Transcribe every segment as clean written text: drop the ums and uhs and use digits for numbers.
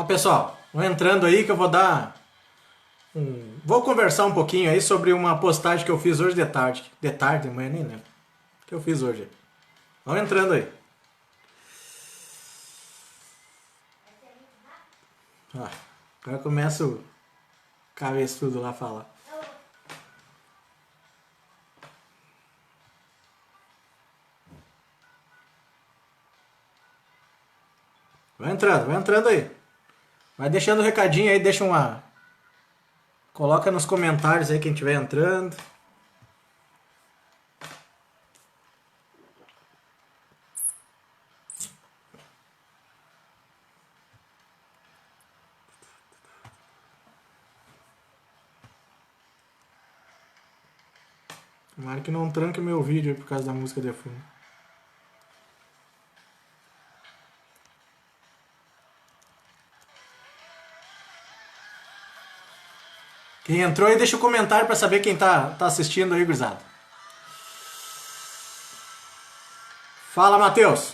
Pessoal, vou entrando aí que eu vou dar Vou conversar um pouquinho aí sobre uma postagem que eu fiz hoje de tarde. De tarde, amanhã nem lembro. Que eu fiz hoje. Vamos entrando aí. Agora começa o cabeçudo lá a falar. Vai entrando aí. Vai deixando o recadinho aí, deixa uma. Coloca nos comentários aí quem estiver entrando. Tomara que não tranque o meu vídeo aí por causa da música de fundo. Quem entrou aí, deixa o comentário pra saber quem tá assistindo aí, gurizada. Fala, Matheus.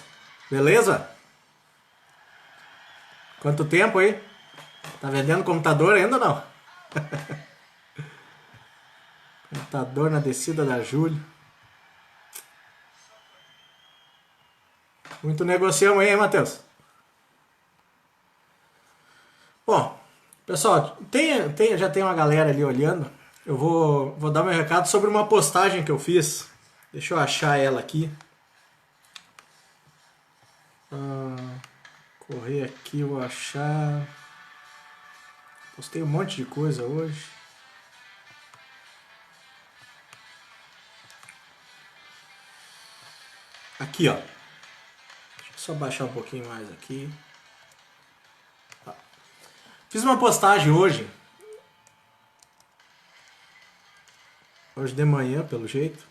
Beleza? Quanto tempo aí? Tá vendendo computador ainda ou não? Computador na descida da Júlia. Muito negociamos aí, hein, Matheus? Bom, pessoal, já tem uma galera ali olhando. Eu vou dar meu recado sobre uma postagem que eu fiz. Deixa eu achar ela aqui. Correr aqui, vou achar. Postei um monte de coisa hoje. Aqui, ó. Deixa eu só baixar um pouquinho mais aqui. Fiz uma postagem hoje. Hoje de manhã, pelo jeito.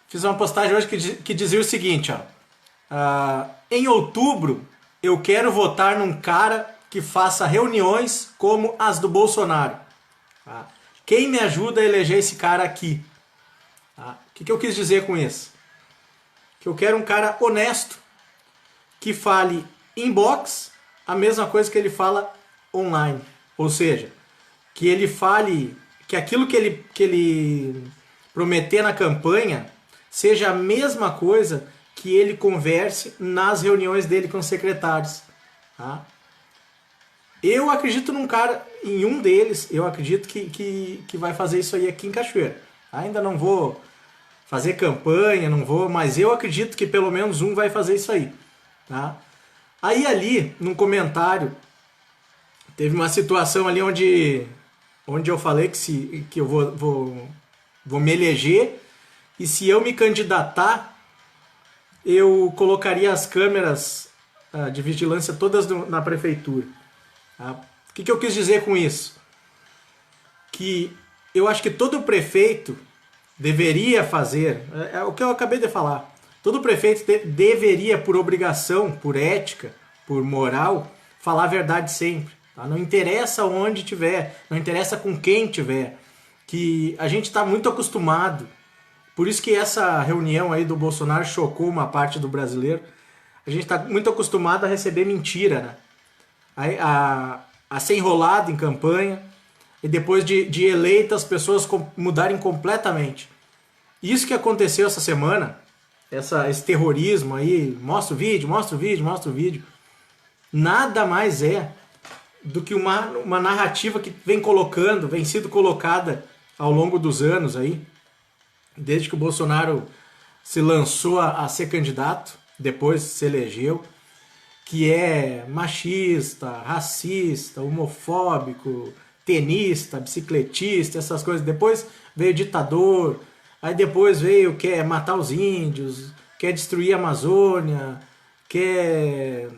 Fiz uma postagem hoje que dizia o seguinte, ó. Em outubro, eu quero votar num cara que faça reuniões como as do Bolsonaro. Tá? Quem me ajuda a eleger esse cara aqui? Tá? O que eu quis dizer com isso? Que eu quero um cara honesto, que fale inbox a mesma coisa que ele fala online. Ou seja, que ele fale, que aquilo que ele prometer na campanha seja a mesma coisa que ele converse nas reuniões dele com os secretários. Tá? Eu acredito num cara, em um deles, eu acredito que vai fazer isso aí aqui em Cachoeira. Ainda não vou fazer campanha, não vou, mas eu acredito que pelo menos um vai fazer isso aí. Tá? Aí ali, num comentário, teve uma situação ali onde eu falei que eu vou me eleger e se eu me candidatar, eu colocaria as câmeras de vigilância todas na prefeitura. Tá? O que eu quis dizer com isso? Que eu acho que todo prefeito deveria fazer, é o que eu acabei de falar, todo prefeito deveria, por obrigação, por ética, por moral, falar a verdade sempre. Tá? Não interessa onde tiver, não interessa com quem tiver, que a gente está muito acostumado. Por isso que essa reunião aí do Bolsonaro chocou uma parte do brasileiro. A gente está muito acostumado a receber mentira, né? A ser enrolado em campanha e depois de eleita as pessoas mudarem completamente. Isso que aconteceu essa semana, esse terrorismo aí, mostra o vídeo, nada mais é do que uma narrativa que vem sido colocada ao longo dos anos aí, desde que o Bolsonaro se lançou a ser candidato, depois se elegeu, que é machista, racista, homofóbico, tenista, bicicletista, essas coisas. Depois veio ditador, aí depois veio quer matar os índios, quer destruir a Amazônia, quer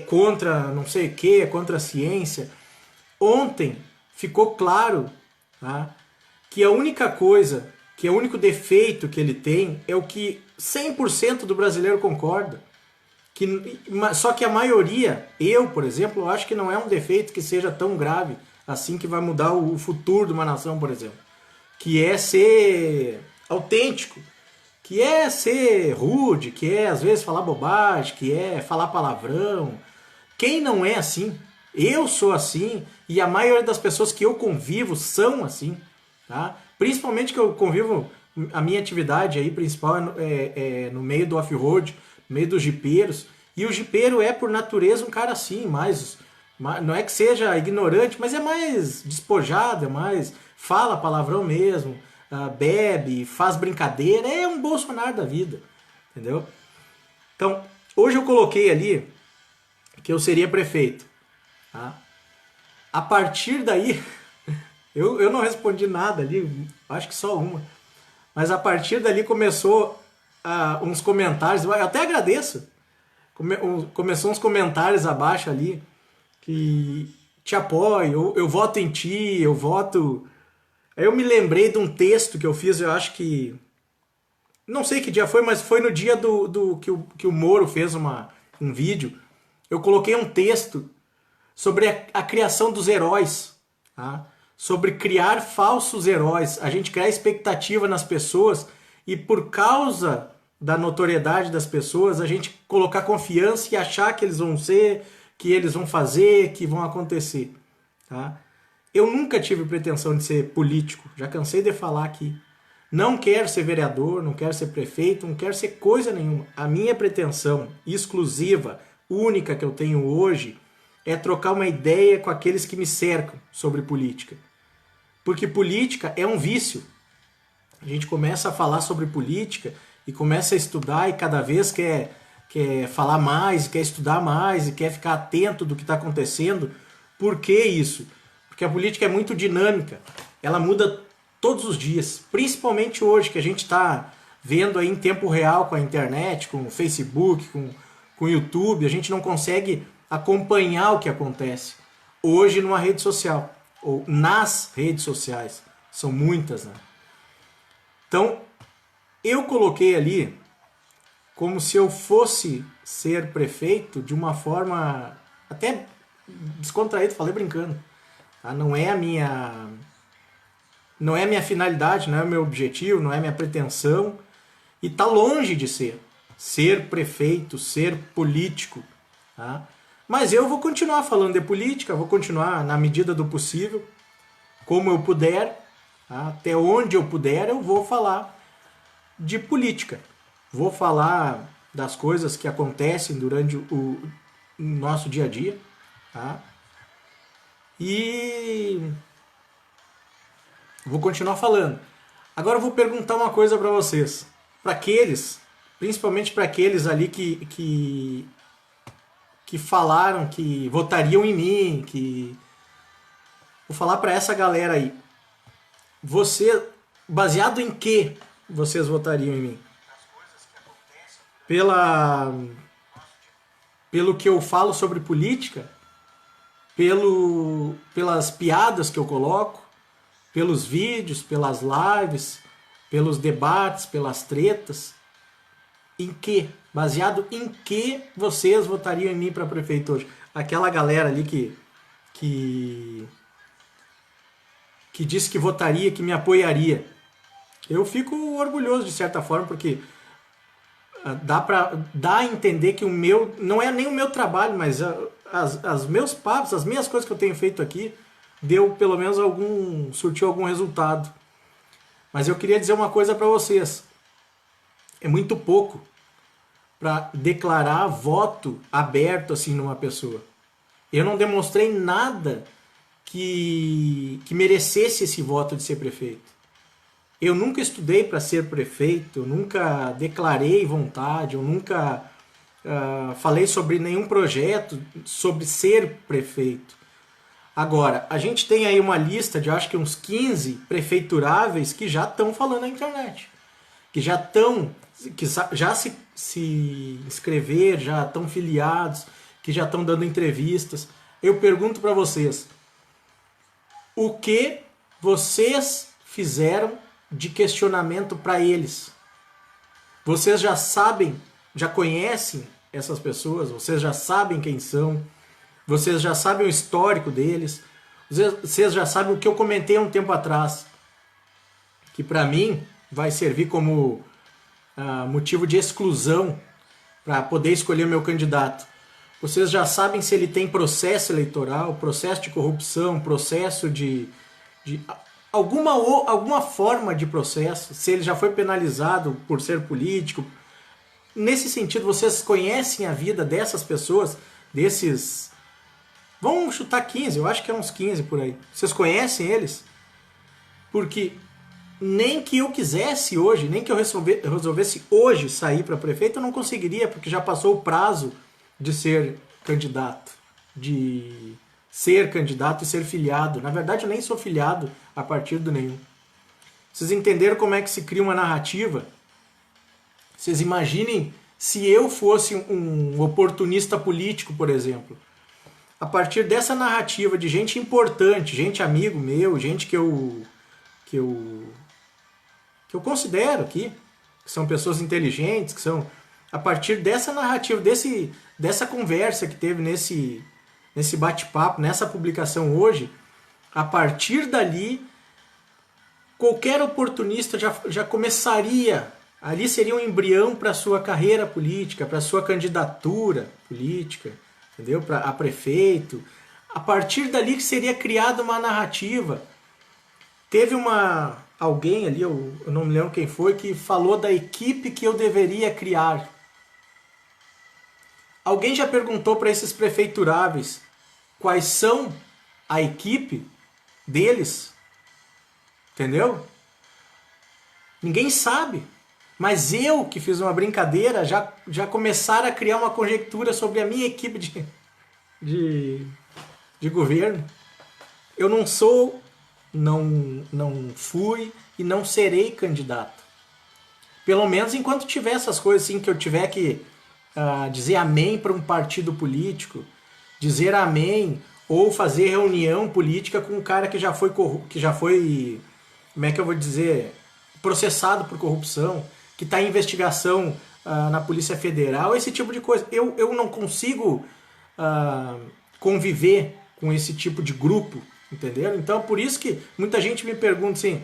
contra não sei o que, é contra a ciência. Ontem ficou claro, tá, que a única coisa, que o único defeito que ele tem é o que 100% do brasileiro concorda. Só que a maioria, eu, por exemplo, acho que não é um defeito que seja tão grave assim que vai mudar o futuro de uma nação, por exemplo. Que é ser autêntico, que é ser rude, que é às vezes falar bobagem, que é falar palavrão, Quem não é assim? Eu sou assim e a maioria das pessoas que eu convivo são assim, tá? Principalmente que eu convivo, a minha atividade aí principal é no meio do off-road, no meio dos jipeiros, e o jipeiro é por natureza um cara assim, não é que seja ignorante, mas é mais despojado, é mais fala palavrão mesmo, bebe, faz brincadeira, é um Bolsonaro da vida, entendeu? Então, hoje eu coloquei ali que eu seria prefeito. Tá? A partir daí, eu não respondi nada ali, acho que só uma. Mas a partir dali começou uns comentários, eu até agradeço. Começou uns comentários abaixo ali que te apoio, eu voto em ti, eu voto. Aí eu me lembrei de um texto que eu fiz, eu acho que. Não sei que dia foi, mas foi no dia que o Moro fez um vídeo. Eu coloquei um texto sobre a criação dos heróis, tá? Sobre criar falsos heróis, a gente criar expectativa nas pessoas e por causa da notoriedade das pessoas, a gente colocar confiança e achar que eles vão ser, que eles vão fazer, que vão acontecer. Tá? Eu nunca tive pretensão de ser político, já cansei de falar aqui. Não quero ser vereador, não quero ser prefeito, não quero ser coisa nenhuma. A minha pretensão exclusiva, única que eu tenho hoje, é trocar uma ideia com aqueles que me cercam sobre política. Porque política é um vício. A gente começa a falar sobre política e começa a estudar e cada vez quer falar mais, quer estudar mais e quer ficar atento do que está acontecendo. Por que isso? Porque a política é muito dinâmica. Ela muda todos os dias. Principalmente hoje, que a gente está vendo aí em tempo real com a internet, com o Facebook, com o YouTube. A gente não consegue acompanhar o que acontece hoje numa rede social, ou nas redes sociais. São muitas, né? Então, eu coloquei ali como se eu fosse ser prefeito de uma forma até descontraída, falei brincando. Tá? Não é a minha finalidade, não é o meu objetivo, não é a minha pretensão. E está longe de ser prefeito, ser político. Tá? Mas eu vou continuar falando de política, vou continuar na medida do possível, como eu puder, tá? Até onde eu puder, eu vou falar de política. Vou falar das coisas que acontecem durante o nosso dia a dia. Tá? E vou continuar falando. Agora eu vou perguntar uma coisa para vocês. Para aqueles, principalmente para aqueles ali que falaram que votariam em mim, vou falar para essa galera aí. Baseado em que vocês votariam em mim? Pelo que eu falo sobre política, pelas piadas que eu coloco, pelos vídeos, pelas lives, pelos debates, pelas tretas. Em que? Baseado em que vocês votariam em mim para prefeito hoje? Aquela galera ali que disse que votaria, que me apoiaria. Eu fico orgulhoso de certa forma, porque dá a entender que o meu, não é nem o meu trabalho, mas as meus papos, as minhas coisas que eu tenho feito aqui, deu pelo menos surtiu algum resultado. Mas eu queria dizer uma coisa para vocês. É muito pouco para declarar voto aberto assim numa pessoa. Eu não demonstrei nada que merecesse esse voto de ser prefeito. Eu nunca estudei para ser prefeito, eu nunca declarei vontade, eu nunca falei sobre nenhum projeto sobre ser prefeito. Agora, a gente tem aí uma lista de acho que uns 15 prefeituráveis que já estão falando na internet. Que já se inscreveram, já estão filiados, que já estão dando entrevistas. Eu pergunto para vocês, o que vocês fizeram de questionamento para eles? Vocês já sabem, já conhecem essas pessoas? Vocês já sabem quem são? Vocês já sabem o histórico deles? Vocês já sabem o que eu comentei há um tempo atrás? Que para mim vai servir como motivo de exclusão para poder escolher o meu candidato. Vocês já sabem se ele tem processo eleitoral, processo de corrupção, processo de alguma forma de processo, se ele já foi penalizado por ser político. Nesse sentido, vocês conhecem a vida dessas pessoas, desses... Vamos chutar 15, eu acho que é uns 15 por aí. Vocês conhecem eles? Porque nem que eu quisesse hoje, nem que eu resolvesse hoje sair para prefeito, eu não conseguiria, porque já passou o prazo de ser candidato, de ser candidato e ser filiado. Na verdade, eu nem sou filiado a partido nenhum. Vocês entenderam como é que se cria uma narrativa? Vocês imaginem se eu fosse um oportunista político, por exemplo. A partir dessa narrativa de gente importante, gente amigo meu, gente que eu considero aqui, que são pessoas inteligentes, que são... A partir dessa narrativa, dessa conversa que teve nesse bate-papo, nessa publicação hoje, a partir dali, qualquer oportunista já começaria, ali seria um embrião para a sua carreira política, para a sua candidatura política, entendeu? A prefeito. A partir dali que seria criada uma narrativa. Teve alguém ali, eu não me lembro quem foi, que falou da equipe que eu deveria criar. Alguém já perguntou para esses prefeituráveis quais são a equipe deles? Entendeu? Ninguém sabe. Mas eu, que fiz uma brincadeira, já começaram a criar uma conjectura sobre a minha equipe de governo. Eu não sou, não fui e não serei candidato. Pelo menos enquanto tiver essas coisas assim, que eu tiver que dizer amém para um partido político, dizer amém ou fazer reunião política com um cara que já foi, como é que eu vou dizer, processado por corrupção, que está em investigação na Polícia Federal, esse tipo de coisa. Eu não consigo conviver com esse tipo de grupo, entendeu? Então, por isso que muita gente me pergunta assim,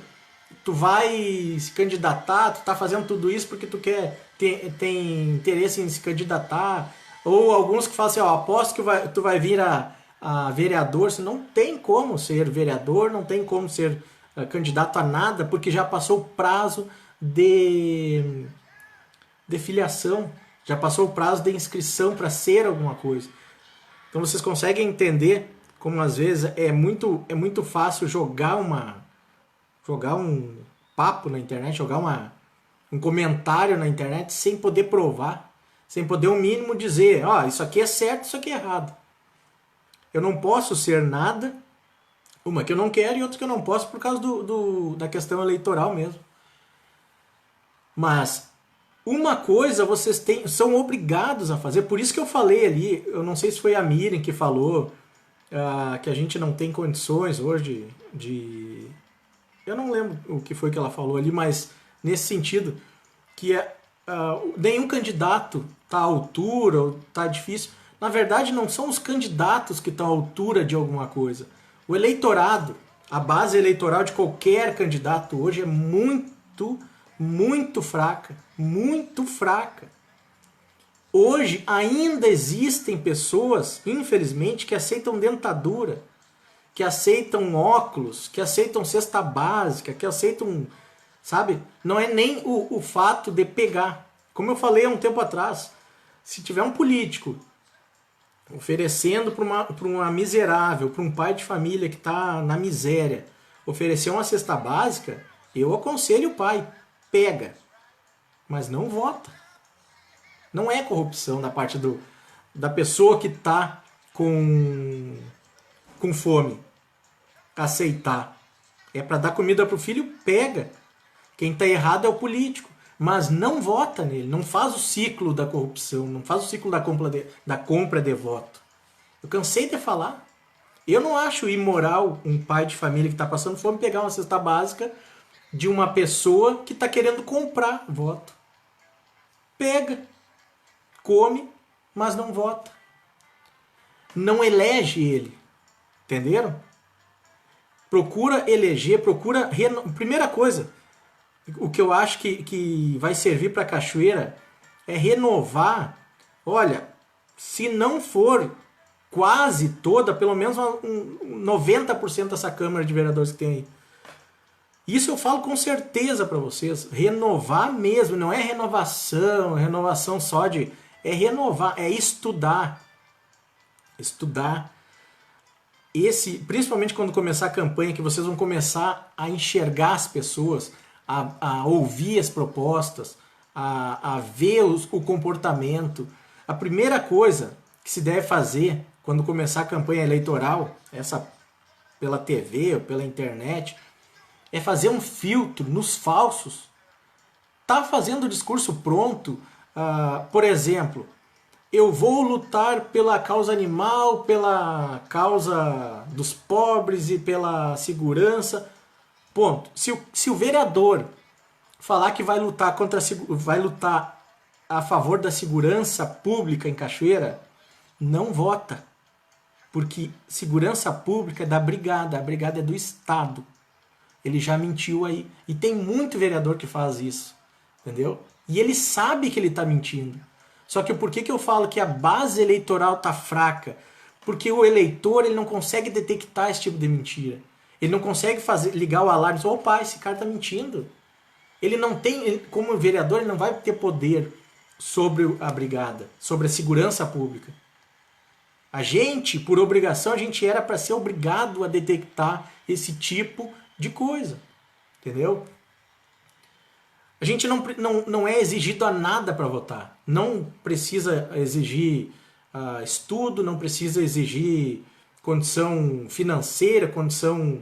tu vai se candidatar, tu tá fazendo tudo isso porque tu tem interesse em se candidatar, ou alguns que falam assim, aposto que tu vai vir a vereador. Você não tem como ser vereador, não tem como ser candidato a nada, porque já passou o prazo de filiação, já passou o prazo de inscrição para ser alguma coisa. Então vocês conseguem entender como às vezes é muito fácil jogar um papo na internet, jogar um comentário na internet sem poder provar, sem poder o mínimo dizer, isso aqui é certo, isso aqui é errado. Eu não posso ser nada, uma que eu não quero e outra que eu não posso por causa da questão eleitoral mesmo. Mas uma coisa vocês são obrigados a fazer, por isso que eu falei ali, eu não sei se foi a Miriam que falou que a gente não tem condições hoje de... Eu não lembro o que foi que ela falou ali, mas nesse sentido, que nenhum candidato está à altura, ou está difícil. Na verdade, não são os candidatos que estão à altura de alguma coisa. O eleitorado, a base eleitoral de qualquer candidato hoje é muito fraca. Muito fraca. Hoje ainda existem pessoas, infelizmente, que aceitam dentadura, que aceitam óculos, que aceitam cesta básica, que aceitam, sabe? Não é nem o fato de pegar. Como eu falei há um tempo atrás, se tiver um político oferecendo para uma miserável, para um pai de família que está na miséria, oferecer uma cesta básica, eu aconselho o pai, pega, mas não vota. Não é corrupção da parte da pessoa que está com fome. Aceitar. É para dar comida para o filho, pega. Quem está errado é o político. Mas não vota nele, não faz o ciclo da corrupção, não faz o ciclo da compra de voto. Eu cansei de falar. Eu não acho imoral um pai de família que está passando fome pegar uma cesta básica de uma pessoa que está querendo comprar voto. Pega, come, mas não vota. Não elege ele. Entenderam? Procura eleger, Primeira coisa, o que eu acho que vai servir para a Cachoeira é renovar. Olha, se não for quase toda, pelo menos 90% dessa Câmara de Vereadores que tem aí. Isso eu falo com certeza para vocês. Renovar mesmo, não é renovação só de... É renovar, é estudar. Estudar. Principalmente quando começar a campanha, que vocês vão começar a enxergar as pessoas, a ouvir as propostas, a ver o comportamento. A primeira coisa que se deve fazer quando começar a campanha eleitoral, essa pela TV ou pela internet, é fazer um filtro nos falsos. Tá fazendo o discurso pronto, por exemplo, eu vou lutar pela causa animal, pela causa dos pobres e pela segurança. Ponto. Se o vereador falar que vai lutar a favor da segurança pública em Cachoeira, não vota. Porque segurança pública é da brigada, a brigada é do Estado. Ele já mentiu aí. E tem muito vereador que faz isso. Entendeu? E ele sabe que ele está mentindo. Só que por que eu falo que a base eleitoral está fraca? Porque o eleitor ele não consegue detectar esse tipo de mentira. Ele não consegue ligar o alarme e dizer, opa, esse cara está mentindo. Ele não tem, como vereador, ele não vai ter poder sobre a brigada, sobre a segurança pública. A gente, por obrigação, a gente era para ser obrigado a detectar esse tipo de coisa. Entendeu? A gente não é exigido a nada para votar. Não precisa exigir estudo, não precisa exigir condição financeira, condição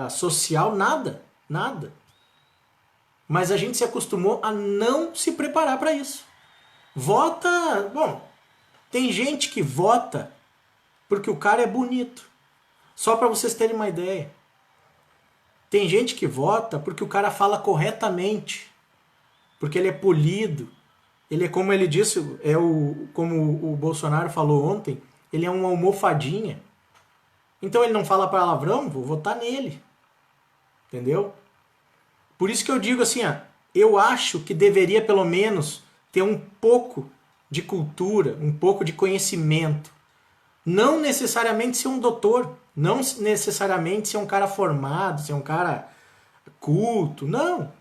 social, nada. Nada. Mas a gente se acostumou a não se preparar para isso. Vota... Bom, tem gente que vota porque o cara é bonito. Só para vocês terem uma ideia. Tem gente que vota porque o cara fala corretamente. Porque ele é polido. Ele é, como ele disse, como o Bolsonaro falou ontem, ele é uma almofadinha. Então ele não fala palavrão, vou votar nele. Entendeu? Por isso que eu digo assim, eu acho que deveria pelo menos ter um pouco de cultura, um pouco de conhecimento. Não necessariamente ser um doutor, não necessariamente ser um cara formado, ser um cara culto, não.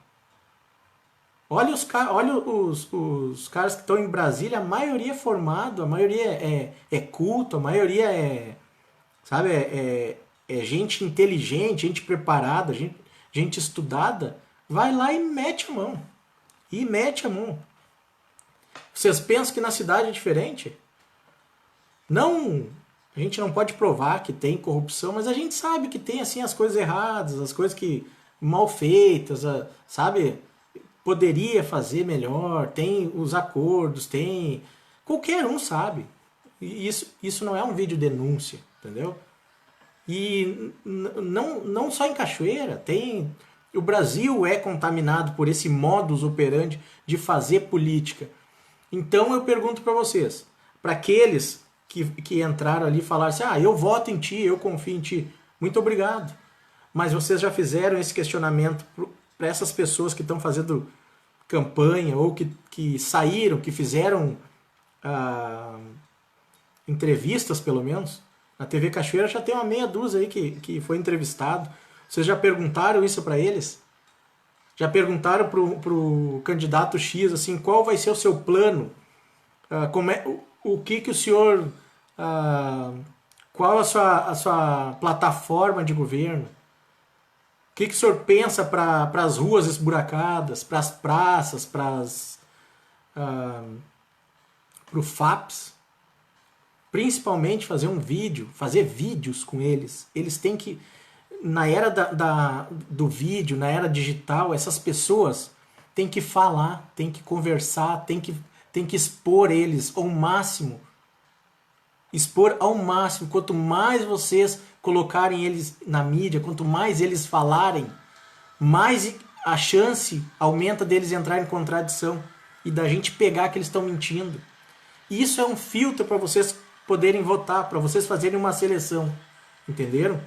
Olha os caras que estão em Brasília, a maioria é formado, a maioria é culto, a maioria sabe, é gente inteligente, gente preparada, gente estudada. Vai lá e mete a mão. E mete a mão. Vocês pensam que na cidade é diferente? Não, a gente não pode provar que tem corrupção, mas a gente sabe que tem assim as coisas erradas, as coisas que mal feitas, sabe? Poderia fazer melhor, tem os acordos, tem... Qualquer um sabe. E isso não é um vídeo denúncia, entendeu? E não só em Cachoeira, tem... O Brasil é contaminado por esse modus operandi de fazer política. Então eu pergunto para vocês, para aqueles que entraram ali e falaram assim, eu voto em ti, eu confio em ti, muito obrigado. Mas vocês já fizeram esse questionamento para essas pessoas que estão fazendo campanha ou que saíram, que fizeram entrevistas pelo menos? Na TV Cachoeira já tem uma meia dúzia aí que foi entrevistado. Vocês já perguntaram isso para eles? Já perguntaram pro candidato X assim, qual vai ser o seu plano? O que o senhor... qual a sua plataforma de governo? O que o senhor pensa para as ruas esburacadas, para as praças, para o FAPS? Principalmente fazer um vídeo, fazer vídeos com eles. Eles têm que... Na era do vídeo, na era digital, essas pessoas têm que falar, têm que conversar, têm que expor eles ao máximo. Expor ao máximo. Quanto mais vocês colocarem eles na mídia, quanto mais eles falarem, mais a chance aumenta deles entrarem em contradição e da gente pegar que eles estão mentindo. E isso é um filtro para vocês poderem votar, para vocês fazerem uma seleção. Entenderam?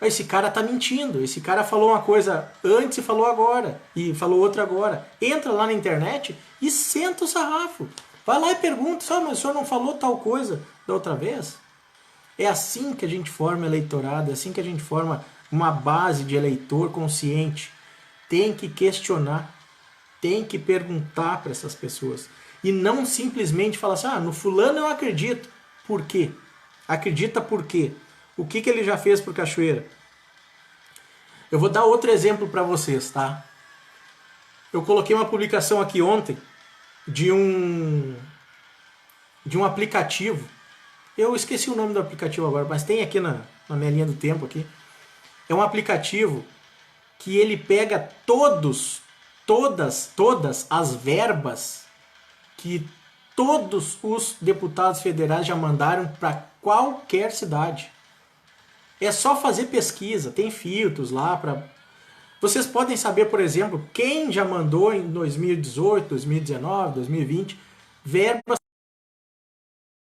Esse cara tá mentindo, esse cara falou uma coisa antes e falou agora, e falou outra agora. Entra lá na internet e senta o sarrafo. Vai lá e pergunta, só, mas o senhor não falou tal coisa da outra vez? É assim que a gente forma eleitorado, é assim que a gente forma uma base de eleitor consciente. Tem que questionar, tem que perguntar para essas pessoas. E não simplesmente falar assim, no fulano eu acredito. Por quê? Acredita por quê? O que ele já fez por Cachoeira? Eu vou dar outro exemplo para vocês, tá? Eu coloquei uma publicação aqui ontem de um aplicativo. Eu esqueci o nome do aplicativo agora, mas tem aqui na minha linha do tempo aqui. É um aplicativo que ele pega todas as verbas que todos os deputados federais já mandaram para qualquer cidade. É só fazer pesquisa, tem filtros lá para... Vocês podem saber, por exemplo, quem já mandou em 2018, 2019, 2020 verbas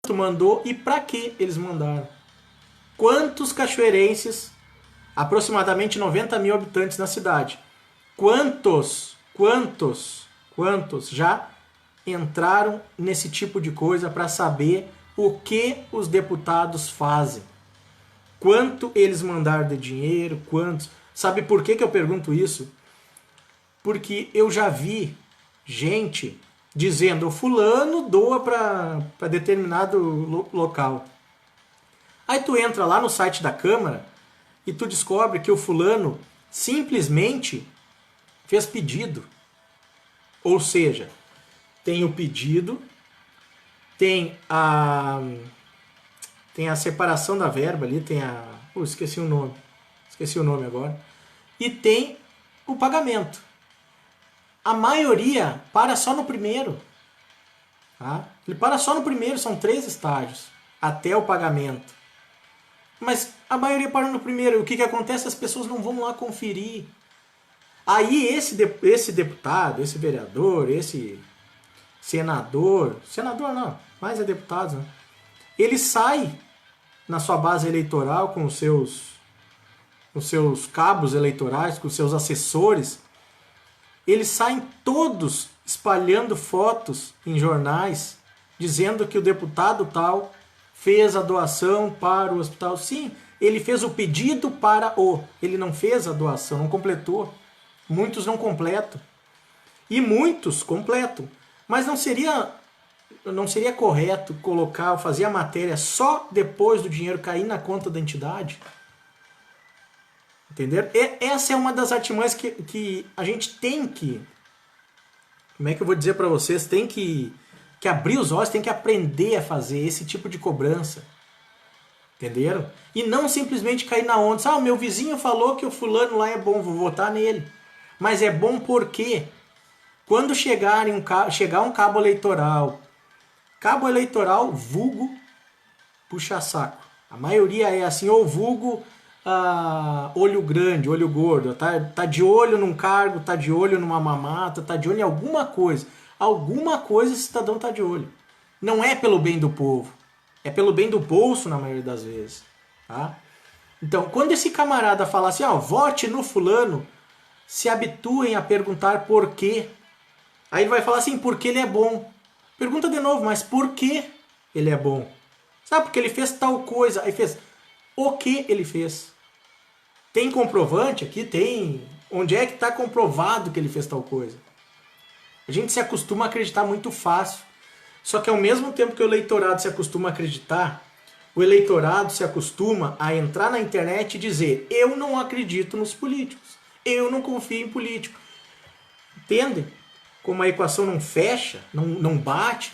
que mandou e para que eles mandaram. Quantos cachoeirenses, aproximadamente 90 mil habitantes na cidade, quantos já entraram nesse tipo de coisa para saber o que os deputados fazem? Quanto eles mandaram de dinheiro, quantos... Sabe por que eu pergunto isso? Porque eu já vi gente dizendo, o fulano doa para determinado local. Aí tu entra lá no site da Câmara e tu descobre que o fulano simplesmente fez pedido. Ou seja, tem o pedido, tem a separação da verba ali, tem a... esqueci o nome agora. E tem o pagamento. A maioria para só no primeiro. Tá? Ele para só no primeiro, são 3 estágios até o pagamento. Mas a maioria para no primeiro. O que acontece? As pessoas não vão lá conferir. Aí esse deputado, esse vereador, esse senador não, mas é deputado, né? Ele sai na sua base eleitoral com os seus cabos eleitorais, com os seus assessores, eles saem todos espalhando fotos em jornais, dizendo que o deputado tal fez a doação para o hospital. Sim, ele fez o pedido ele não fez a doação, não completou. Muitos não completam. E muitos completam. Mas não seria correto fazer a matéria só depois do dinheiro cair na conta da entidade? Entenderam? Essa é uma das artimanhas que a gente tem que... Como é que eu vou dizer para vocês? Tem que abrir os olhos, tem que aprender a fazer esse tipo de cobrança. Entenderam? E não simplesmente cair na onda. O meu vizinho falou que o fulano lá é bom, vou votar nele. Mas é bom por quê? Quando chegar um cabo eleitoral vulgo puxa-saco. A maioria é assim, ou vulgo olho grande, olho gordo. Tá de olho num cargo, tá de olho numa mamata, tá de olho em alguma coisa. Alguma coisa esse cidadão tá de olho. Não é pelo bem do povo. É pelo bem do bolso na maioria das vezes. Tá? Então, quando esse camarada fala assim, vote no fulano, se habituem a perguntar por quê. Aí ele vai falar assim, porque ele é bom. Pergunta de novo, mas por que ele é bom? Sabe, porque ele fez tal coisa. Aí fez, o que ele fez? Tem comprovante aqui? Tem. Onde é que está comprovado que ele fez tal coisa? A gente se acostuma a acreditar muito fácil. Só que ao mesmo tempo que o eleitorado se acostuma a acreditar, o eleitorado se acostuma a entrar na internet e dizer, eu não acredito nos políticos. Eu não confio em político. Entendem? Como a equação não fecha, não bate,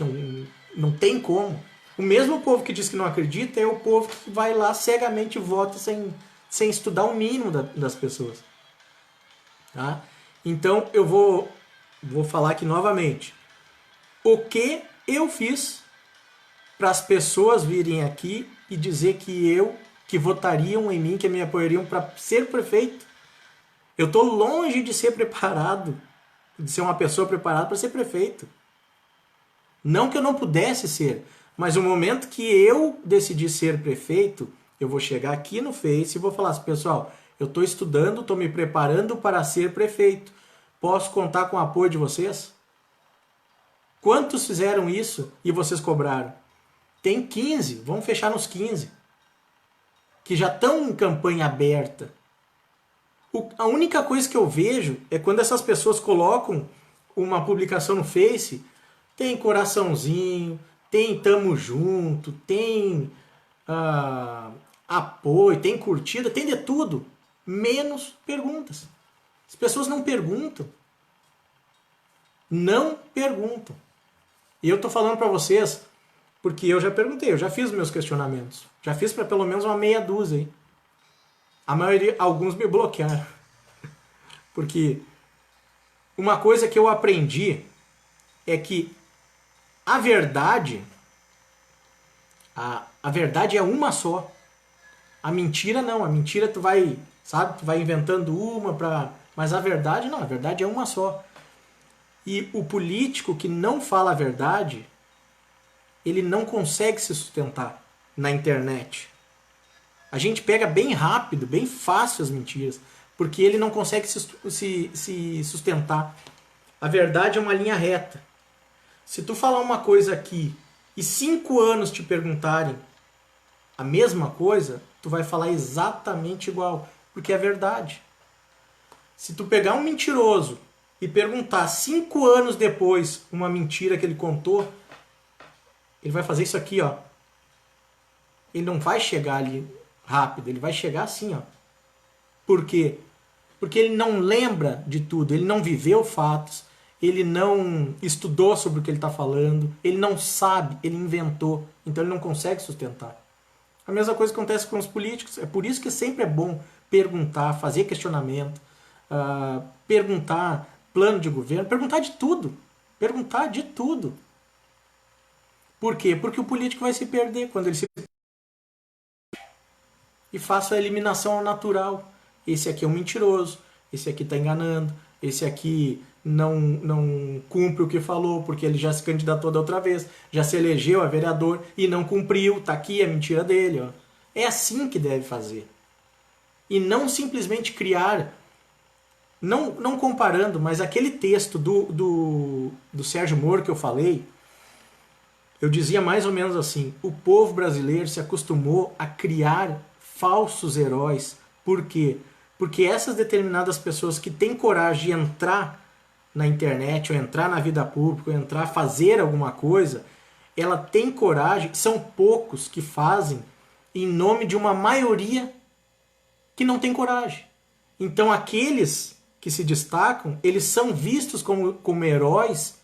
não tem como. O mesmo povo que diz que não acredita é o povo que vai lá cegamente e vota sem estudar o mínimo das pessoas. Tá? Então eu vou falar aqui novamente. O que eu fiz para as pessoas virem aqui e dizer que votariam em mim, que me apoiariam para ser prefeito? Eu estou longe de ser preparado, de ser uma pessoa preparada para ser prefeito. Não que eu não pudesse ser, mas no momento que eu decidi ser prefeito, eu vou chegar aqui no Face e vou falar assim, pessoal, eu estou estudando, estou me preparando para ser prefeito. Posso contar com o apoio de vocês? Quantos fizeram isso e vocês cobraram? Tem 15, vamos fechar nos 15. Que já estão em campanha aberta. A única coisa que eu vejo é quando essas pessoas colocam uma publicação no Face, tem coraçãozinho, tem tamo junto, tem apoio, tem curtida, tem de tudo, menos perguntas. As pessoas não perguntam. Não perguntam. E eu tô falando para vocês porque eu já perguntei, eu já fiz meus questionamentos. Já fiz para pelo menos uma meia dúzia aí. A maioria, alguns me bloquearam. Porque uma coisa que eu aprendi é que a verdade é uma só. A mentira não, a mentira tu vai, sabe, tu vai inventando uma pra... Mas a verdade não, a verdade é uma só. E o político que não fala a verdade, ele não consegue se sustentar na internet. A gente pega bem rápido, bem fácil as mentiras, porque ele não consegue se sustentar. A verdade é uma linha reta. Se tu falar uma coisa aqui e 5 anos te perguntarem a mesma coisa, tu vai falar exatamente igual, porque é verdade. Se tu pegar um mentiroso e perguntar 5 anos depois uma mentira que ele contou, ele vai fazer isso aqui, ó. Ele não vai chegar ali rápido, ele vai chegar assim, ó. Por quê? Porque ele não lembra de tudo, ele não viveu fatos, ele não estudou sobre o que ele está falando, ele não sabe, ele inventou, então ele não consegue sustentar. A mesma coisa acontece com os políticos, é por isso que sempre é bom perguntar, fazer questionamento, perguntar plano de governo, perguntar de tudo. Perguntar de tudo. Por quê? Porque o político vai se perder quando ele se... E faça a eliminação ao natural. Esse aqui é um mentiroso, esse aqui está enganando, esse aqui não cumpre o que falou, porque ele já se candidatou da outra vez, já se elegeu a vereador e não cumpriu, tá aqui a mentira dele. Ó. É assim que deve fazer. E não simplesmente criar, não comparando, mas aquele texto do Sérgio Moro que eu falei, eu dizia mais ou menos assim, o povo brasileiro se acostumou a criar falsos heróis. Por quê? Porque essas determinadas pessoas que têm coragem de entrar na internet, ou entrar na vida pública, ou entrar, fazer alguma coisa, ela tem coragem, são poucos que fazem em nome de uma maioria que não tem coragem. Então aqueles que se destacam, eles são vistos como heróis,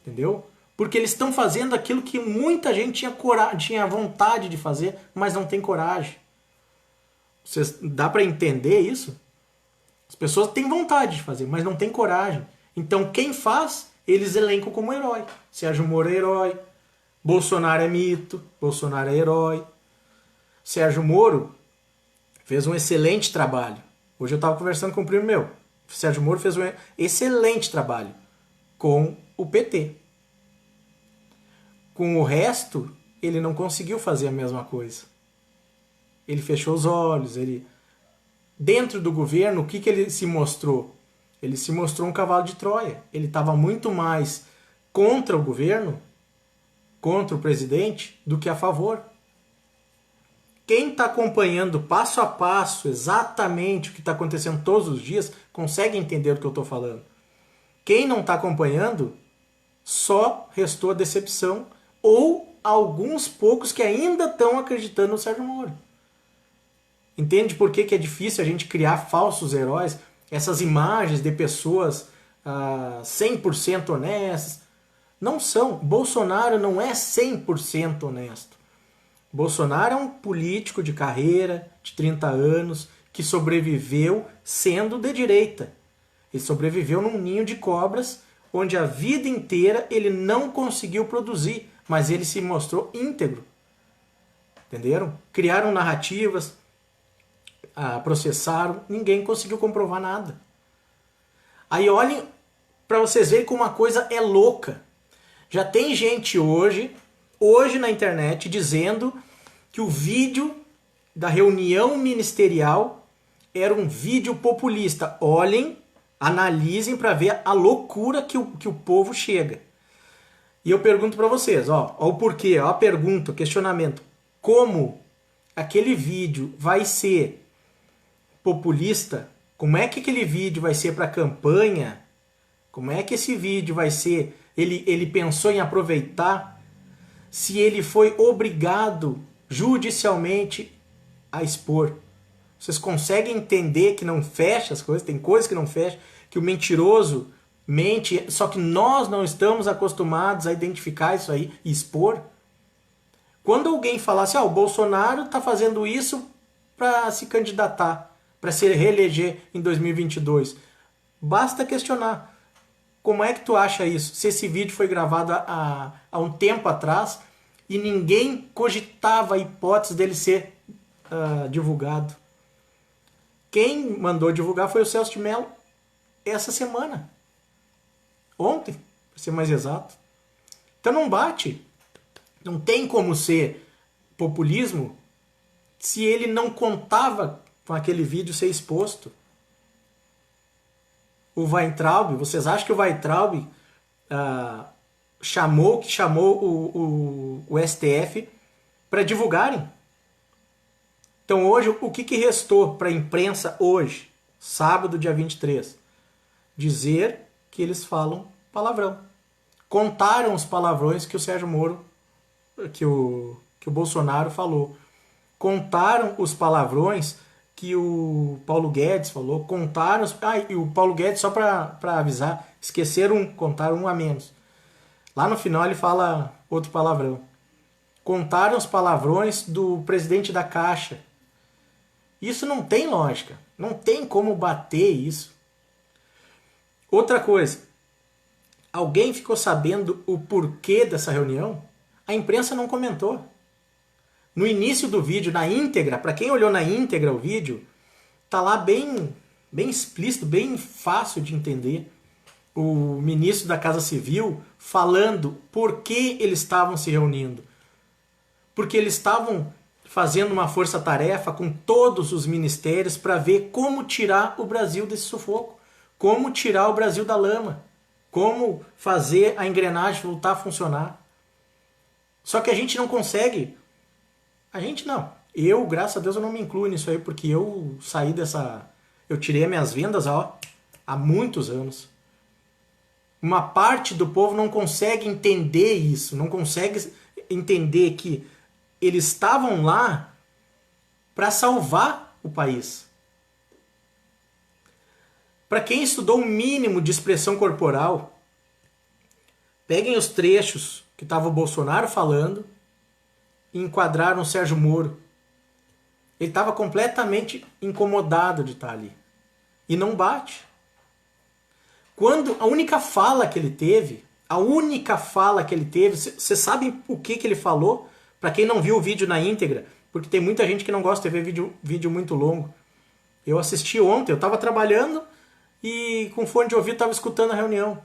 entendeu? Porque eles estão fazendo aquilo que muita gente tinha vontade de fazer, mas não tem coragem. Dá para entender isso? As pessoas têm vontade de fazer, mas não têm coragem. Então quem faz, eles elencam como herói. Sérgio Moro é herói, Bolsonaro é mito, Bolsonaro é herói. Sérgio Moro fez um excelente trabalho. Hoje eu estava conversando com um primo meu. Sérgio Moro fez um excelente trabalho com o PT. Com o resto, ele não conseguiu fazer a mesma coisa. Ele fechou os olhos, ele... Dentro do governo, o que ele se mostrou? Ele se mostrou um cavalo de Troia. Ele estava muito mais contra o governo, contra o presidente, do que a favor. Quem está acompanhando passo a passo exatamente o que está acontecendo todos os dias, consegue entender o que eu estou falando. Quem não está acompanhando, só restou a decepção ou alguns poucos que ainda estão acreditando no Sérgio Moro. Entende por que é difícil a gente criar falsos heróis? Essas imagens de pessoas 100% honestas. Não são. Bolsonaro não é 100% honesto. Bolsonaro é um político de carreira, de 30 anos, que sobreviveu sendo de direita. Ele sobreviveu num ninho de cobras, onde a vida inteira ele não conseguiu produzir, mas ele se mostrou íntegro. Entenderam? Criaram narrativas, processaram, ninguém conseguiu comprovar nada. Aí olhem para vocês verem como uma coisa é louca. Já tem gente hoje na internet dizendo que o vídeo da reunião ministerial era um vídeo populista. Olhem, analisem para ver a loucura que o povo chega. E eu pergunto para vocês, ó o porquê, ó a pergunta, o questionamento. Como aquele vídeo vai ser populista? Como é que aquele vídeo vai ser para campanha? Como é que esse vídeo vai ser? Ele pensou em aproveitar se ele foi obrigado judicialmente a expor. Vocês conseguem entender que não fecha as coisas? Tem coisas que não fecham, que o mentiroso mente, só que nós não estamos acostumados a identificar isso aí e expor. Quando alguém falar assim, o Bolsonaro está fazendo isso para se candidatar, para se reeleger em 2022, basta questionar. Como é que tu acha isso? Se esse vídeo foi gravado há um tempo atrás e ninguém cogitava a hipótese dele ser divulgado. Quem mandou divulgar foi o Celso de Mello essa semana. Ontem, para ser mais exato. Então não bate. Não tem como ser populismo se ele não contava com aquele vídeo ser exposto. O Weintraub, vocês acham que o Weintraub chamou o STF para divulgarem? Então hoje, o que restou para a imprensa hoje, sábado, dia 23? Dizer que eles falam palavrão. Contaram os palavrões que o Sérgio Moro, que o Bolsonaro falou. Contaram os palavrões que o Paulo Guedes falou. Contaram... e o Paulo Guedes, só para avisar, contaram um a menos. Lá no final ele fala outro palavrão. Contaram os palavrões do presidente da Caixa. Isso não tem lógica. Não tem como bater isso. Outra coisa. Alguém ficou sabendo o porquê dessa reunião? A imprensa não comentou. No início do vídeo, na íntegra, para quem olhou na íntegra o vídeo, tá lá bem explícito, bem fácil de entender. O ministro da Casa Civil falando por que eles estavam se reunindo. Porque eles estavam fazendo uma força-tarefa com todos os ministérios para ver como tirar o Brasil desse sufoco, como tirar o Brasil da lama, como fazer a engrenagem voltar a funcionar. Só que a gente não consegue. A gente não. Eu, graças a Deus, eu não me incluo nisso aí, porque eu saí dessa... Eu tirei minhas vendas há muitos anos. Uma parte do povo não consegue entender isso, não consegue entender que eles estavam lá para salvar o país. Para quem estudou um mínimo de expressão corporal, peguem os trechos que estava o Bolsonaro falando e enquadraram o Sérgio Moro. Ele estava completamente incomodado de estar ali. E não bate. Quando a única fala que ele teve, vocês sabem o que ele falou? Para quem não viu o vídeo na íntegra, porque tem muita gente que não gosta de ver vídeo muito longo. Eu assisti ontem, eu estava trabalhando e com fone de ouvido estava escutando a reunião.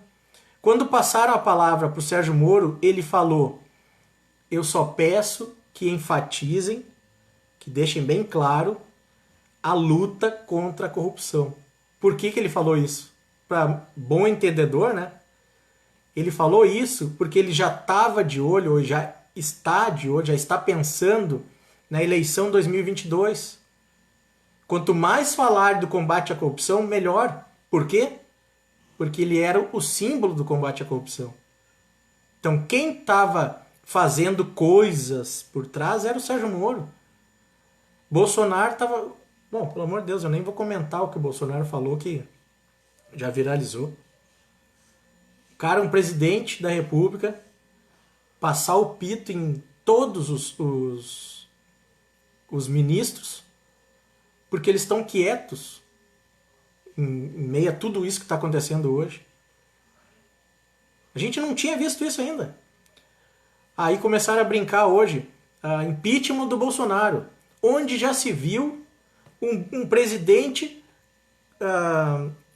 Quando passaram a palavra para o Sérgio Moro, ele falou: eu só peço que enfatizem, que deixem bem claro a luta contra a corrupção. Por que ele falou isso? Para bom entendedor, né? Ele falou isso porque ele já estava de olho, ou já está de olho, já está pensando na eleição 2022. Quanto mais falar do combate à corrupção, melhor. Por quê? Porque ele era o símbolo do combate à corrupção. Então, quem estava fazendo coisas por trás era o Sérgio Moro. Bolsonaro estava... Bom, pelo amor de Deus, eu nem vou comentar o que o Bolsonaro falou, que já viralizou. O cara, um presidente da República, passar o pito em todos os ministros, porque eles estão quietos em meio a tudo isso que está acontecendo hoje. A gente não tinha visto isso ainda. Aí começaram a brincar hoje, impeachment do Bolsonaro, onde já se viu um presidente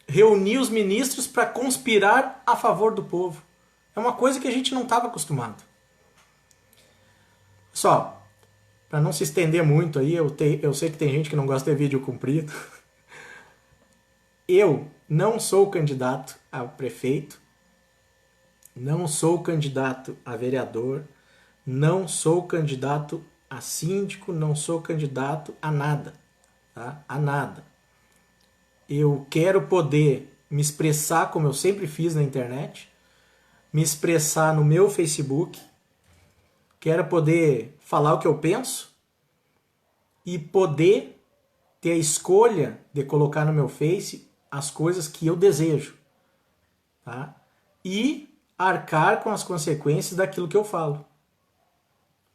reunir os ministros para conspirar a favor do povo. É uma coisa que a gente não estava acostumado. Só, para não se estender muito aí, eu sei que tem gente que não gosta de vídeo comprido. Eu não sou candidato a prefeito. Não sou candidato a vereador, não sou candidato a síndico, não sou candidato a nada, tá? A nada. Eu quero poder me expressar como eu sempre fiz na internet, me expressar no meu Facebook, quero poder falar o que eu penso e poder ter a escolha de colocar no meu Face as coisas que eu desejo, tá? E arcar com as consequências daquilo que eu falo.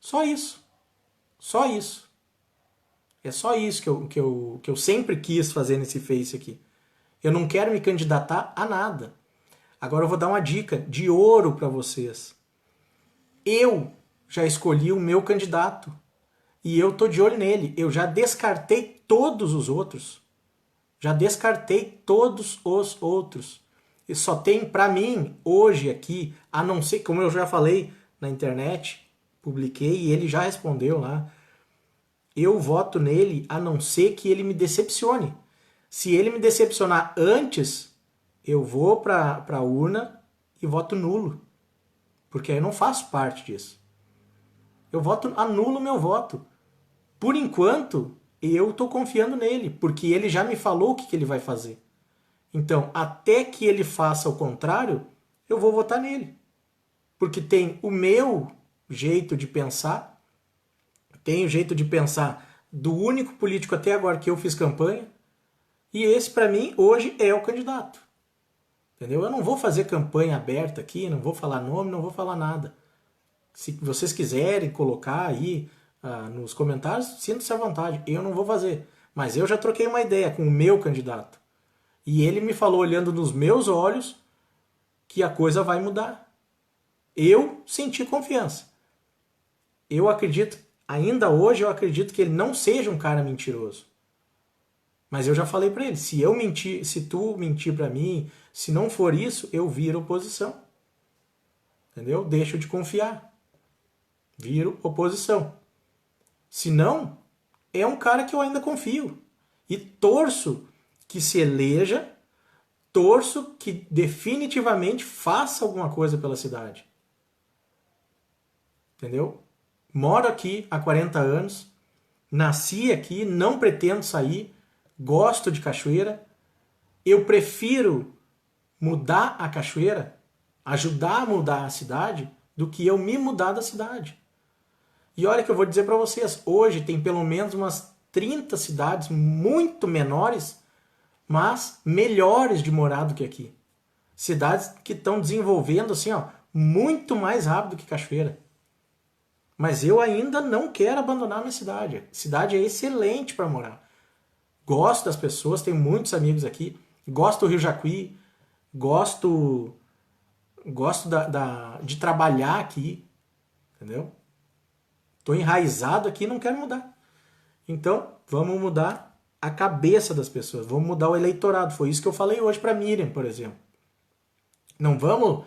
Só isso. Só isso. É só isso que eu sempre quis fazer nesse Face aqui. Eu não quero me candidatar a nada. Agora eu vou dar uma dica de ouro para vocês. Eu já escolhi o meu candidato. E eu tô de olho nele. Eu já descartei todos os outros. Já descartei todos os outros. E só tem para mim, hoje aqui, a não ser, como eu já falei na internet, publiquei e ele já respondeu lá, eu voto nele a não ser que ele me decepcione. Se ele me decepcionar antes, eu vou para a urna e voto nulo. Porque aí eu não faço parte disso. Eu voto, anulo meu voto. Por enquanto, eu estou confiando nele, porque ele já me falou o que ele vai fazer. Então, até que ele faça o contrário, eu vou votar nele. Porque tem o meu jeito de pensar, tem o jeito de pensar do único político até agora que eu fiz campanha, e esse, para mim, hoje é o candidato. Entendeu? Eu não vou fazer campanha aberta aqui, não vou falar nome, não vou falar nada. Se vocês quiserem colocar aí nos comentários, sinta-se à vontade. Eu não vou fazer. Mas eu já troquei uma ideia com o meu candidato. E ele me falou, olhando nos meus olhos, que a coisa vai mudar. Eu senti confiança. Eu acredito, ainda hoje eu acredito que ele não seja um cara mentiroso. Mas eu já falei pra ele, se eu mentir, se tu mentir pra mim, se não for isso, eu viro oposição. Entendeu? Deixo de confiar. Viro oposição. Se não, é um cara que eu ainda confio. E torço que se eleja, torço que definitivamente faça alguma coisa pela cidade. Entendeu? Moro aqui há 40 anos, nasci aqui, não pretendo sair, gosto de cachoeira. Eu prefiro mudar a cachoeira, ajudar a mudar a cidade, do que eu me mudar da cidade. E olha que eu vou dizer para vocês, hoje tem pelo menos umas 30 cidades muito menores, mas melhores de morar do que aqui. Cidades que estão desenvolvendo assim, ó, muito mais rápido que Cachoeira. Mas eu ainda não quero abandonar a minha cidade. A cidade é excelente para morar. Gosto das pessoas, tenho muitos amigos aqui. Gosto do Rio Jacuí. Gosto de trabalhar aqui. Entendeu? Estou enraizado aqui e não quero mudar. Então, vamos mudar a cabeça das pessoas. Vamos mudar o eleitorado. Foi isso que eu falei hoje para Miriam, por exemplo. Não vamos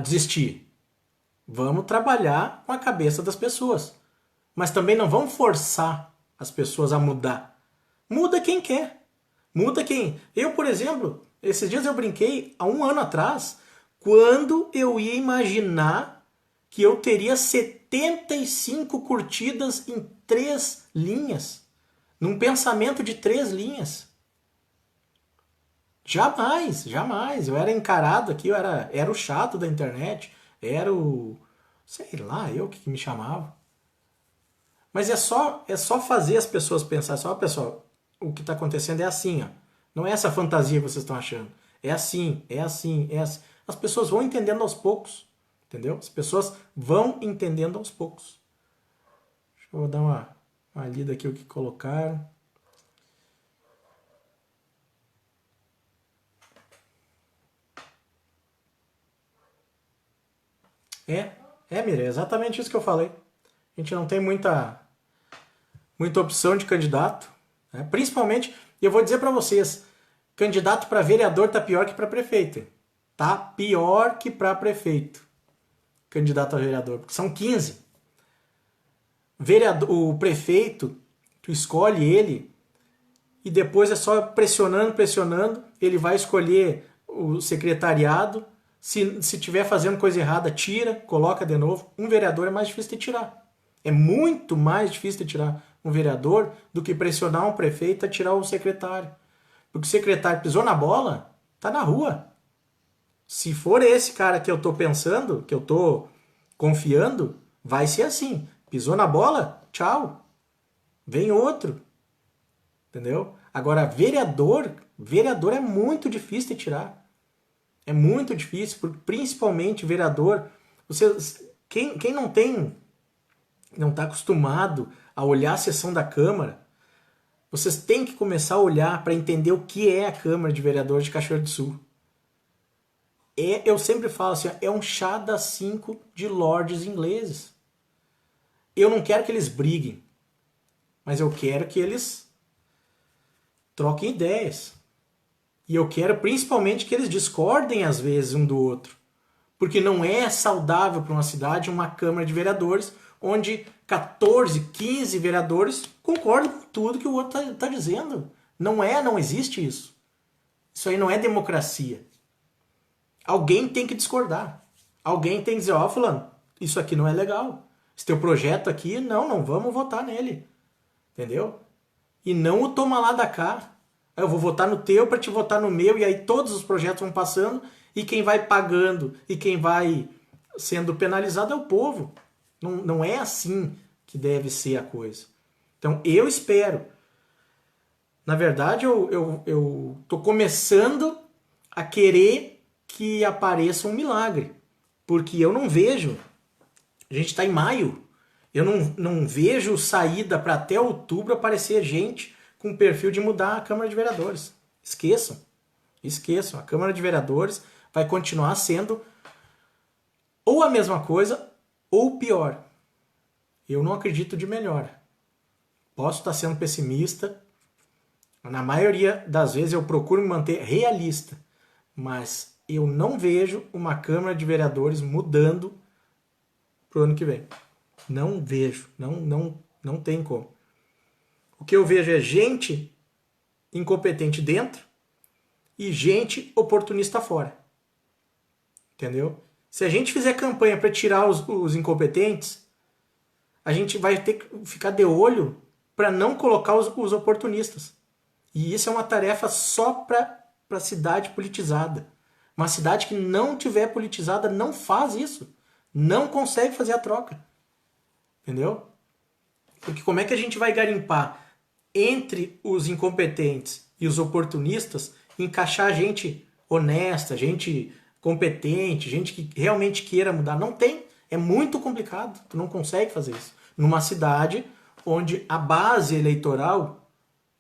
desistir. Vamos trabalhar com a cabeça das pessoas. Mas também não vamos forçar as pessoas a mudar. Muda quem quer. Muda quem... Eu, por exemplo, esses dias eu brinquei há um ano atrás, quando eu ia imaginar que eu teria 75 curtidas em 3 linhas. Num pensamento de 3 linhas. Jamais, jamais. Eu era encarado aqui, eu era o chato da internet, era o... sei lá, eu que me chamava. Mas é só fazer as pessoas pensar, só, pessoal, o que está acontecendo é assim, ó. Não é essa fantasia que vocês estão achando. É assim, é assim, é assim. As pessoas vão entendendo aos poucos, entendeu? As pessoas vão entendendo aos poucos. Deixa eu dar uma lida aqui o que colocaram. Miriam, é exatamente isso que eu falei. A gente não tem muita opção de candidato, né? Principalmente, eu vou dizer para vocês, candidato para vereador tá pior que para prefeito. Tá pior que para prefeito. Candidato a vereador, porque são 15. O prefeito, tu escolhe ele e depois é só pressionando, ele vai escolher o secretariado. Se tiver fazendo coisa errada, tira, coloca de novo. Um vereador é mais difícil de tirar. É muito mais difícil de tirar um vereador do que pressionar um prefeito a tirar o secretário. Porque o secretário pisou na bola, tá na rua. Se for esse cara que eu tô pensando, que eu tô confiando, vai ser assim. Pisou na bola, tchau. Vem outro. Entendeu? Agora, vereador é muito difícil de tirar. É muito difícil, porque principalmente vereador, quem não está acostumado a olhar a sessão da Câmara, vocês têm que começar a olhar para entender o que é a Câmara de Vereadores de Cachoeira do Sul. Eu sempre falo assim, é um chá das 5 de lords ingleses. Eu não quero que eles briguem, mas eu quero que eles troquem ideias. E eu quero principalmente que eles discordem às vezes um do outro. Porque não é saudável para uma cidade uma Câmara de Vereadores onde 14, 15 vereadores concordam com tudo que o outro está dizendo. Não existe isso. Isso aí não é democracia. Alguém tem que discordar. Alguém tem que dizer, ó, fulano, isso aqui não é legal. Esse teu projeto aqui, não vamos votar nele. Entendeu? E não o toma lá da cá. Eu vou votar no teu para te votar no meu, e aí todos os projetos vão passando, e quem vai pagando e quem vai sendo penalizado é o povo. Não é assim que deve ser a coisa. Então eu espero. Na verdade, eu tô começando a querer que apareça um milagre. Porque eu não vejo. A gente está em maio. Eu não vejo saída para até outubro aparecer gente com perfil de mudar a Câmara de Vereadores. Esqueçam. Esqueçam. A Câmara de Vereadores vai continuar sendo ou a mesma coisa ou pior. Eu não acredito de melhor. Posso estar sendo pessimista. Na maioria das vezes eu procuro me manter realista. Mas eu não vejo uma Câmara de Vereadores mudando para o ano que vem. Não vejo. Não tem como. O que eu vejo é gente incompetente dentro e gente oportunista fora. Entendeu? Se a gente fizer campanha para tirar os incompetentes, a gente vai ter que ficar de olho para não colocar os oportunistas. E isso é uma tarefa só para cidade politizada. Uma cidade que não tiver politizada não faz isso. Não consegue fazer a troca. Entendeu? Porque como é que a gente vai garimpar entre os incompetentes e os oportunistas, encaixar gente honesta, gente competente, gente que realmente queira mudar? Não tem. É muito complicado. Tu não consegue fazer isso. Numa cidade onde a base eleitoral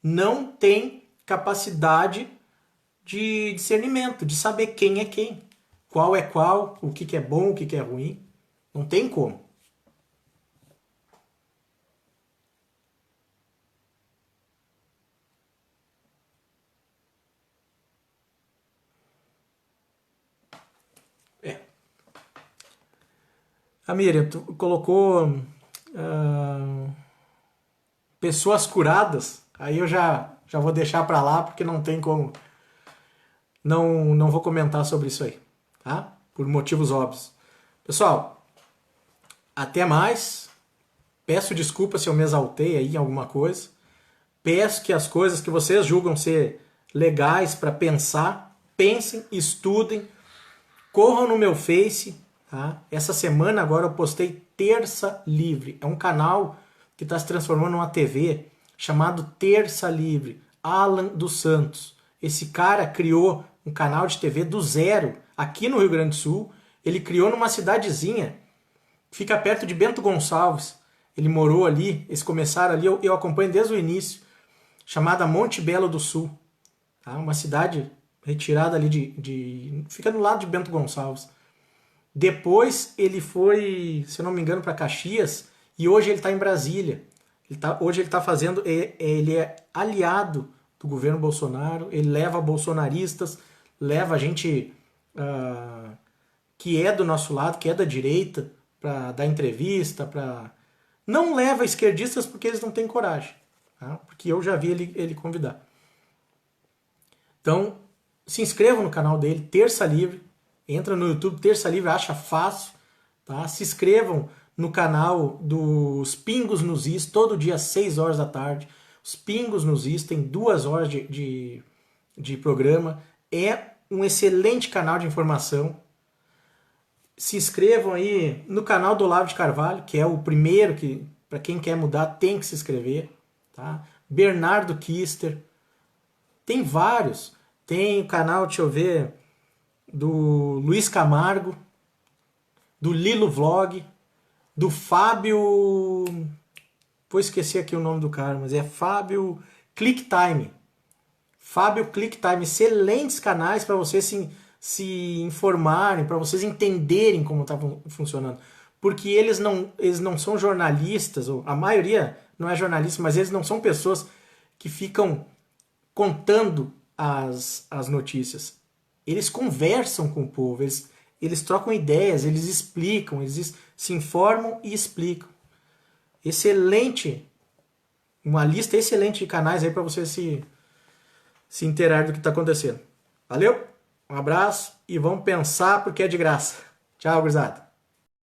não tem capacidade de discernimento, de saber quem é quem, qual é qual, o que é bom, o que é ruim. Não tem como. A Miriam, tu colocou pessoas curadas, aí eu já vou deixar para lá, porque não tem como. Não vou comentar sobre isso aí, tá? Por motivos óbvios. Pessoal, até mais. Peço desculpa se eu me exaltei aí em alguma coisa. Peço que as coisas que vocês julgam ser legais para pensar, pensem, estudem, corram no meu Face. Tá? Essa semana agora eu postei Terça Livre. É um canal que está se transformando numa TV chamado Terça Livre. Alan dos Santos. Esse cara criou um canal de TV do zero aqui no Rio Grande do Sul. Ele criou numa cidadezinha que fica perto de Bento Gonçalves. Ele morou ali, eles começaram ali, eu acompanho desde o início, chamada Monte Belo do Sul. Tá? Uma cidade retirada ali fica do lado de Bento Gonçalves. Depois ele foi, se eu não me engano, para Caxias, e hoje ele está em Brasília. Hoje ele está fazendo, ele é aliado do governo Bolsonaro, ele leva bolsonaristas, leva gente que é do nosso lado, que é da direita, para dar entrevista, não leva esquerdistas porque eles não têm coragem, tá? Porque eu já vi ele convidar. Então, se inscrevam no canal dele, Terça Livre, Entra no YouTube, Terça Livre, acha fácil, tá? Se inscrevam no canal dos Pingos nos Is, todo dia às 6 horas da tarde. Os Pingos nos Is tem 2 horas de programa. É um excelente canal de informação. Se inscrevam aí no canal do Olavo de Carvalho, que é o primeiro que, para quem quer mudar, tem que se inscrever. Tá? Bernardo Kister. Tem vários. Tem o canal, deixa eu ver, do Luiz Camargo, do Lilo Vlog, do Fábio... Vou esquecer aqui o nome do cara, mas é Fábio ClickTime. Fábio ClickTime. Excelentes canais para vocês se informarem, para vocês entenderem como está funcionando. Porque eles não são jornalistas, ou a maioria não é jornalista, mas eles não são pessoas que ficam contando as notícias. Eles conversam com o povo, eles trocam ideias, eles explicam, eles se informam e explicam. Excelente, uma lista excelente de canais aí para você se inteirar do que está acontecendo. Valeu, um abraço e vamos pensar porque é de graça. Tchau, gurizada.